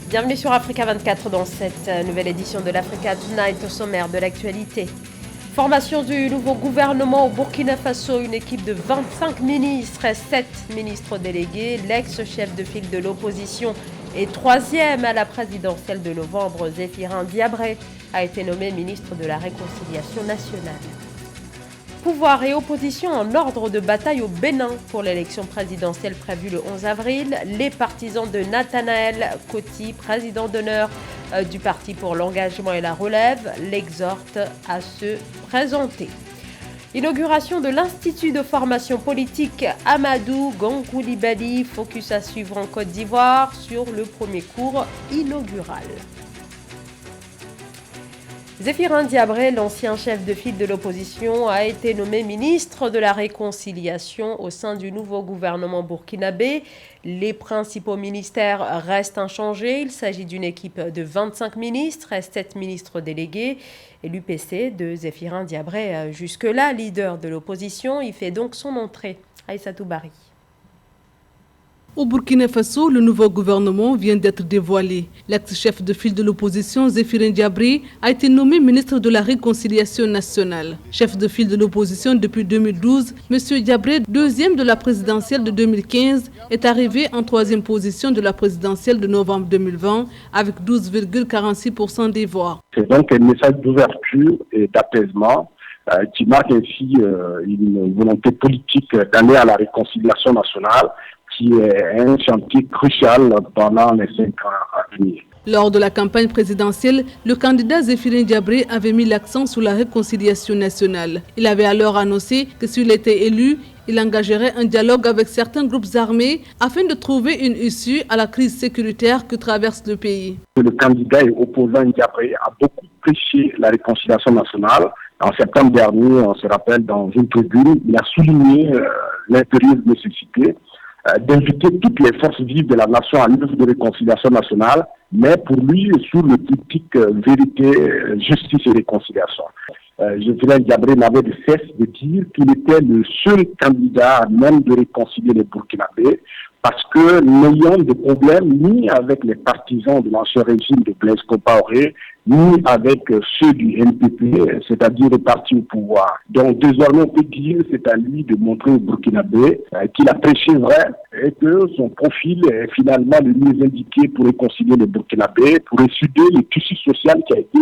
Bienvenue sur Africa 24 dans cette nouvelle édition de l'Africa Tonight au sommaire de l'actualité. Formation du nouveau gouvernement au Burkina Faso, une équipe de 25 ministres et 7 ministres délégués. L'ex-chef de file de l'opposition et troisième à la présidentielle de novembre, Zéphirin Diabré, a été nommé ministre de la Réconciliation nationale. Pouvoir et opposition en ordre de bataille au Bénin pour l'élection présidentielle prévue le 11 avril. Les partisans de Nathanaël Coty, président d'honneur du Parti pour l'engagement et la relève, l'exhortent à se présenter. Inauguration de l'Institut de formation politique Amadou Gon-Coulibaly, focus à suivre en Côte d'Ivoire sur le premier cours inaugural. Zéphirin Diabré, l'ancien chef de file de l'opposition, a été nommé ministre de la Réconciliation au sein du nouveau gouvernement burkinabé. Les principaux ministères restent inchangés. Il s'agit d'une équipe de 25 ministres et 7 ministres délégués. Et l'UPC de Zéphirin Diabré, jusque-là leader de l'opposition, y fait donc son entrée. Aïssatou Bari. Au Burkina Faso, le nouveau gouvernement vient d'être dévoilé. L'ex-chef de file de l'opposition, Zéphirin Diabré, a été nommé ministre de la Réconciliation nationale. Chef de file de l'opposition depuis 2012, M. Diabré, deuxième de la présidentielle de 2015, est arrivé en troisième position de la présidentielle de novembre 2020 avec 12,46% des voix. C'est donc un message d'ouverture et d'apaisement qui marque ainsi une volonté politique d'aller à la réconciliation nationale, qui est un chantier crucial pendant les 5 ans à venir. Lors de la campagne présidentielle, le candidat Zéphirin Diabré avait mis l'accent sur la réconciliation nationale. Il avait alors annoncé que s'il était élu, il engagerait un dialogue avec certains groupes armés afin de trouver une issue à la crise sécuritaire que traverse le pays. Le candidat et opposant Diabré a beaucoup prêché la réconciliation nationale. En septembre dernier, on se rappelle, dans une tribune, il a souligné l'impérieuse nécessité d'inviter toutes les forces vives de la nation à l'œuvre de réconciliation nationale, mais pour lui, sur le critique vérité, justice et réconciliation. Zéphirin Diabré n'avait de cesse de dire qu'il était le seul candidat à même de réconcilier les Burkinabés, parce que n'ayant de problème ni avec les partisans de l'ancien régime de Blaise Compaoré, ni avec ceux du NPP, c'est-à-dire le parti au pouvoir. Donc désormais on peut dire c'est à lui de montrer aux Burkinabés qu'il a prêché vrai et que son profil est finalement le mieux indiqué pour réconcilier les Burkinabés, pour essuyer le tissu social qui a été,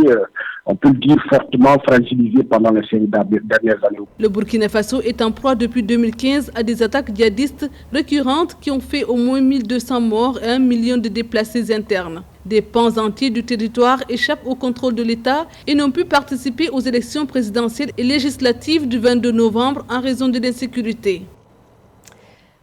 on peut le dire, fortement fragilisé pendant les 5 dernières années. Le Burkina Faso est en proie depuis 2015 à des attaques djihadistes récurrentes qui ont fait au moins 1200 morts et 1 million de déplacés internes. Des pans entiers du territoire échappent au contrôle de l'État et n'ont pu participer aux élections présidentielles et législatives du 22 novembre en raison de l'insécurité.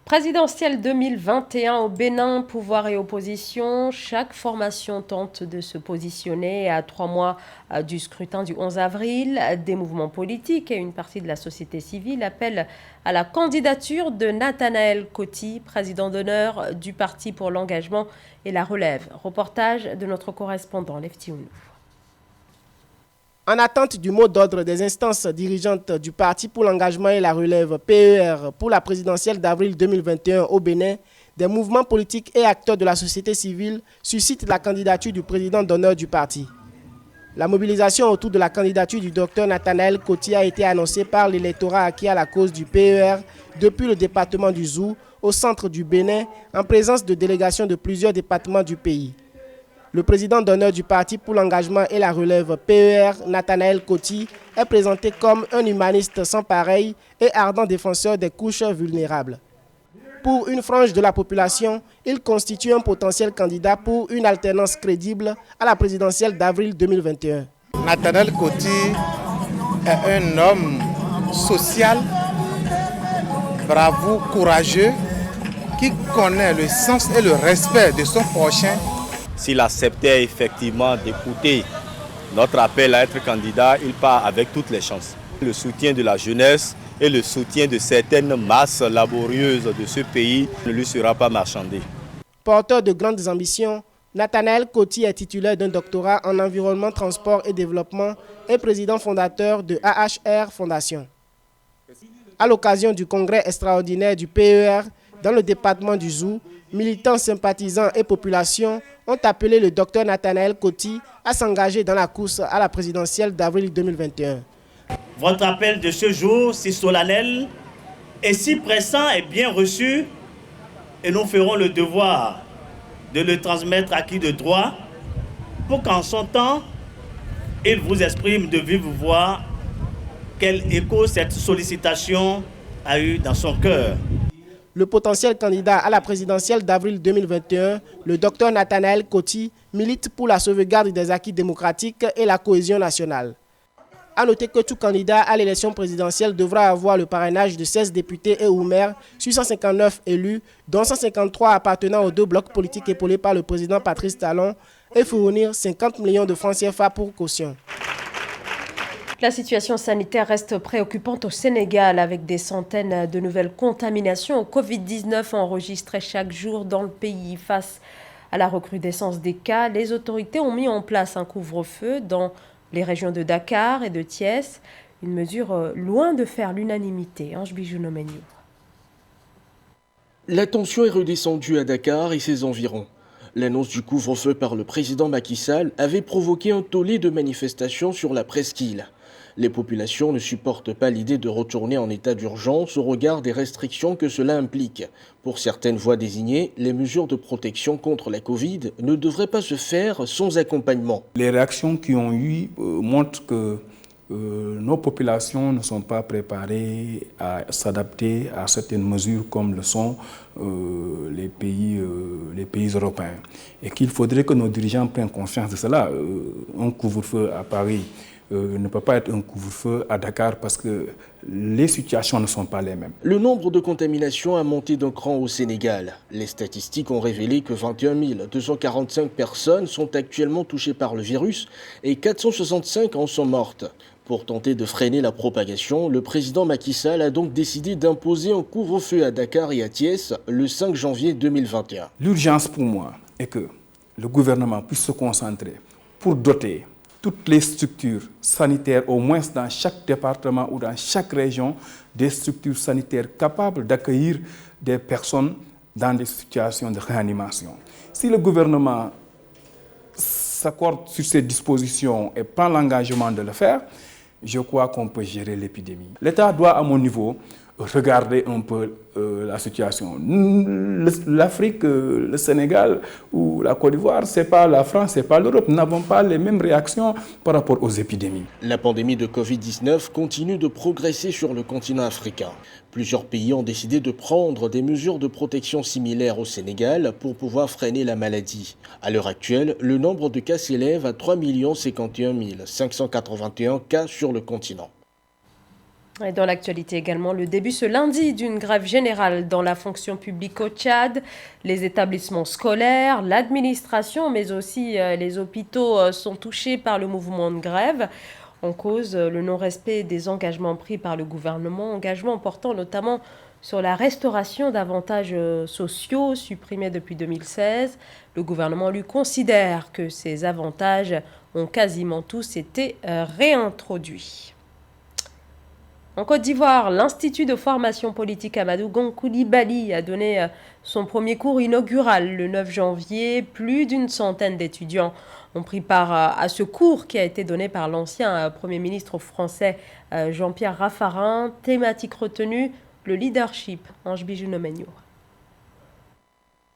Présidentielle 2021 au Bénin, pouvoir et opposition. Chaque formation tente de se positionner à 3 mois du scrutin du 11 avril. Des mouvements politiques et une partie de la société civile appellent à la candidature de Nathanaël Coty, président d'honneur du Parti pour l'engagement et la relève. Reportage de notre correspondant Lefti Ounou. En attente du mot d'ordre des instances dirigeantes du Parti pour l'engagement et la relève PER pour la présidentielle d'avril 2021 au Bénin, des mouvements politiques et acteurs de la société civile suscitent la candidature du président d'honneur du parti. La mobilisation autour de la candidature du docteur Nathanaël Coty a été annoncée par l'électorat acquis à la cause du PER depuis le département du Zou au centre du Bénin en présence de délégations de plusieurs départements du pays. Le président d'honneur du Parti pour l'engagement et la relève PER, Nathanaël Coty, est présenté comme un humaniste sans pareil et ardent défenseur des couches vulnérables. Pour une frange de la population, il constitue un potentiel candidat pour une alternance crédible à la présidentielle d'avril 2021. Nathanaël Coty est un homme social, bravo, courageux, qui connaît le sens et le respect de son prochain. S'il acceptait effectivement d'écouter notre appel à être candidat, il part avec toutes les chances. Le soutien de la jeunesse et le soutien de certaines masses laborieuses de ce pays ne lui sera pas marchandé. Porteur de grandes ambitions, Nathanaël Coty est titulaire d'un doctorat en environnement, transport et développement et président fondateur de AHR Fondation. À l'occasion du congrès extraordinaire du PER dans le département du Zou, Militants, sympathisants et population ont appelé le docteur Nathanaël Coty à s'engager dans la course à la présidentielle d'avril 2021. Votre appel de ce jour, si solennel et si pressant, est bien reçu et nous ferons le devoir de le transmettre à qui de droit pour qu'en son temps, il vous exprime de vive voix quel écho cette sollicitation a eu dans son cœur. Le potentiel candidat à la présidentielle d'avril 2021, le docteur Nathanaël Coty, milite pour la sauvegarde des acquis démocratiques et la cohésion nationale. A noter que tout candidat à l'élection présidentielle devra avoir le parrainage de 16 députés et ou maires sur 159 élus, dont 153 appartenant aux deux blocs politiques épaulés par le président Patrice Talon, et fournir 50 millions de francs CFA pour caution. La situation sanitaire reste préoccupante au Sénégal avec des centaines de nouvelles contaminations au Covid-19 enregistrées chaque jour dans le pays. Face à la recrudescence des cas, les autorités ont mis en place un couvre-feu dans les régions de Dakar et de Thiès, une mesure loin de faire l'unanimité. Ange Bijounomeniu. La tension est redescendue à Dakar et ses environs. L'annonce du couvre-feu par le président Macky Sall avait provoqué un tollé de manifestations sur la presqu'île. Les populations ne supportent pas l'idée de retourner en état d'urgence au regard des restrictions que cela implique. Pour certaines voix désignées, les mesures de protection contre la Covid ne devraient pas se faire sans accompagnement. Les réactions qui ont eu montrent que nos populations ne sont pas préparées à s'adapter à certaines mesures comme le sont les pays européens. Et qu'il faudrait que nos dirigeants prennent conscience de cela. Un couvre-feu à Paris ne peut pas être un couvre-feu à Dakar parce que les situations ne sont pas les mêmes. Le nombre de contaminations a monté d'un cran au Sénégal. Les statistiques ont révélé que 21 245 personnes sont actuellement touchées par le virus et 465 en sont mortes. Pour tenter de freiner la propagation, le président Macky Sall a donc décidé d'imposer un couvre-feu à Dakar et à Thiès le 5 janvier 2021. L'urgence pour moi est que le gouvernement puisse se concentrer pour doter toutes les structures sanitaires, au moins dans chaque département ou dans chaque région, des structures sanitaires capables d'accueillir des personnes dans des situations de réanimation. Si le gouvernement s'accorde sur ces dispositions et prend l'engagement de le faire, je crois qu'on peut gérer l'épidémie. L'État doit, à mon niveau, regarder un peu la situation. L'Afrique, le Sénégal ou la Côte d'Ivoire, ce n'est pas la France, ce n'est pas l'Europe. Nous n'avons pas les mêmes réactions par rapport aux épidémies. La pandémie de Covid-19 continue de progresser sur le continent africain. Plusieurs pays ont décidé de prendre des mesures de protection similaires au Sénégal pour pouvoir freiner la maladie. À l'heure actuelle, le nombre de cas s'élève à 3 51 581 cas sur le continent. Et dans l'actualité également, le début ce lundi d'une grève générale dans la fonction publique au Tchad. Les établissements scolaires, l'administration, mais aussi les hôpitaux sont touchés par le mouvement de grève. En cause, le non-respect des engagements pris par le gouvernement, engagements portant notamment sur la restauration d'avantages sociaux supprimés depuis 2016. Le gouvernement lui considère que ces avantages ont quasiment tous été réintroduits. En Côte d'Ivoire, l'Institut de formation politique Amadou Gon Coulibaly a donné son premier cours inaugural le 9 janvier. Plus d'une centaine d'étudiants ont pris part à ce cours qui a été donné par l'ancien Premier ministre français Jean-Pierre Raffarin. Thématique retenue, le leadership. Ange Bijounomeniu.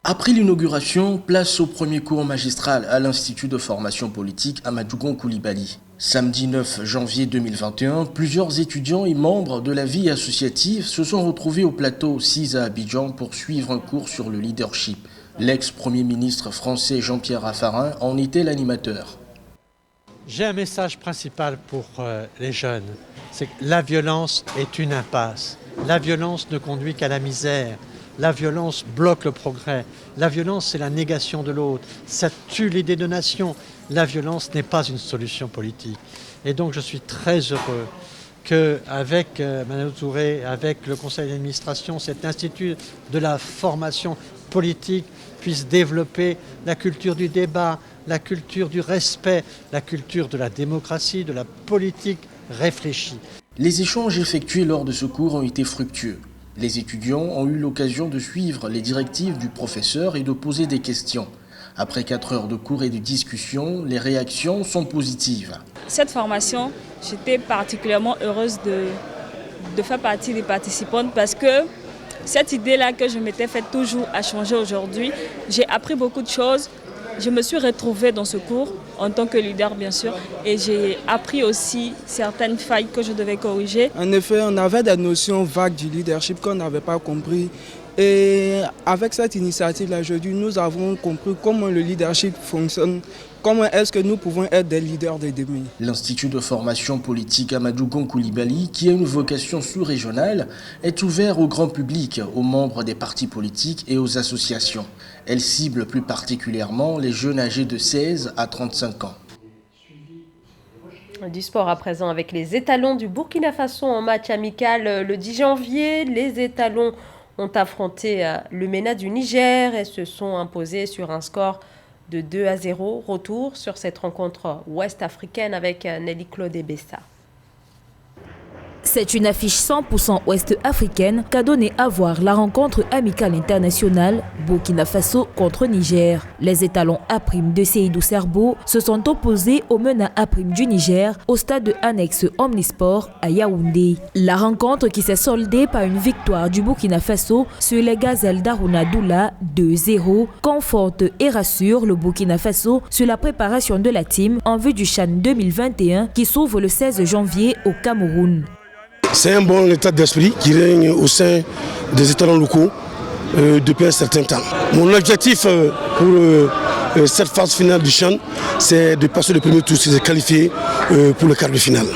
Après l'inauguration, place au premier cours magistral à l'Institut de formation politique Amadou Gon Coulibaly. Samedi 9 janvier 2021, plusieurs étudiants et membres de la vie associative se sont retrouvés au plateau 6 à Abidjan pour suivre un cours sur le leadership. L'ex-premier ministre français Jean-Pierre Raffarin en était l'animateur. J'ai un message principal pour les jeunes, c'est que la violence est une impasse. La violence ne conduit qu'à la misère. La violence bloque le progrès. La violence, c'est la négation de l'autre. Ça tue l'idée de nation. La violence n'est pas une solution politique. Et donc, je suis très heureux qu'avec Mme Touré, avec le conseil d'administration, cet institut de la formation politique puisse développer la culture du débat, la culture du respect, la culture de la démocratie, de la politique réfléchie. Les échanges effectués lors de ce cours ont été fructueux. Les étudiants ont eu l'occasion de suivre les directives du professeur et de poser des questions. Après 4 heures de cours et de discussion, les réactions sont positives. Cette formation, j'étais particulièrement heureuse de faire partie des participantes parce que cette idée-là que je m'étais faite toujours a changé aujourd'hui. J'ai appris beaucoup de choses. Je me suis retrouvée dans ce cours en tant que leader, bien sûr, et j'ai appris aussi certaines failles que je devais corriger. En effet, on avait des notions vagues du leadership qu'on n'avait pas compris. Et avec cette initiative-là, aujourd'hui, nous avons compris comment le leadership fonctionne, comment est-ce que nous pouvons être des leaders de demain. L'Institut de formation politique Amadou Gon Coulibaly, qui a une vocation sous-régionale, est ouvert au grand public, aux membres des partis politiques et aux associations. Elle cible plus particulièrement les jeunes âgés de 16 à 35 ans. Du sport à présent avec les étalons du Burkina Faso en match amical le 10 janvier. Les étalons ont affronté le MENA du Niger et se sont imposés sur un score de 2-0. Retour sur cette rencontre ouest-africaine avec Nelly Claude Bessa. C'est une affiche 100% ouest-africaine qu'a donné à voir la rencontre amicale internationale Burkina Faso contre Niger. Les étalons A' de Seydou Serbo se sont opposés aux MENA A' du Niger au stade annexe Omnisport à Yaoundé. La rencontre qui s'est soldée par une victoire du Burkina Faso sur les gazelles d'Aruna Doula 2-0 conforte et rassure le Burkina Faso sur la préparation de la team en vue du CHAN 2021 qui s'ouvre le 16 janvier au Cameroun. C'est un bon état d'esprit qui règne au sein des étalons locaux depuis un certain temps. Mon objectif pour cette phase finale du CHAN, c'est de passer le premier tour, c'est de qualifier pour le quart de finale.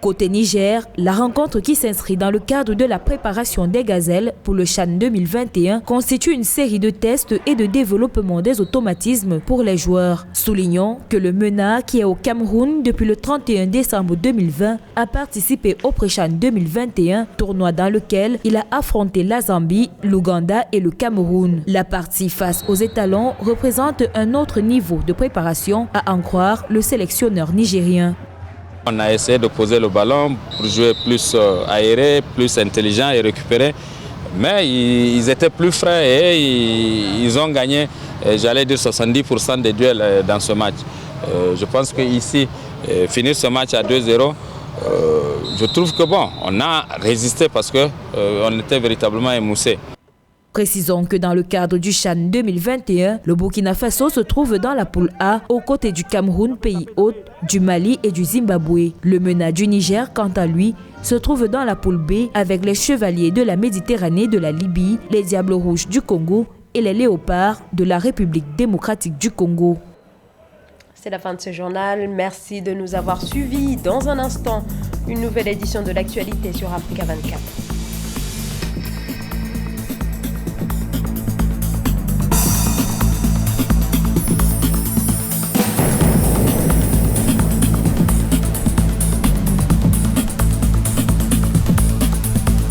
Côté Niger, la rencontre qui s'inscrit dans le cadre de la préparation des gazelles pour le CHAN 2021 constitue une série de tests et de développement des automatismes pour les joueurs. Soulignons que le MENA, qui est au Cameroun depuis le 31 décembre 2020, a participé au pré-CHAN 2021, tournoi dans lequel il a affronté la Zambie, l'Ouganda et le Cameroun. La partie face aux étalons représente un autre niveau de préparation, à en croire le sélectionneur nigérien. On a essayé de poser le ballon pour jouer plus aéré, plus intelligent et récupérer. Mais ils étaient plus frais et ils ont gagné, j'allais dire, 70% des duels dans ce match. Je pense qu'ici, finir ce match à 2-0, je trouve que bon, on a résisté parce qu'on était véritablement émoussés. Précisons que dans le cadre du CHAN 2021, le Burkina Faso se trouve dans la poule A aux côtés du Cameroun, pays hôte, du Mali et du Zimbabwe. Le MENA du Niger, quant à lui, se trouve dans la poule B avec les Chevaliers de la Méditerranée de la Libye, les Diables Rouges du Congo et les Léopards de la République démocratique du Congo. C'est la fin de ce journal. Merci de nous avoir suivis. Dans un instant, une nouvelle édition de l'actualité sur Africa 24.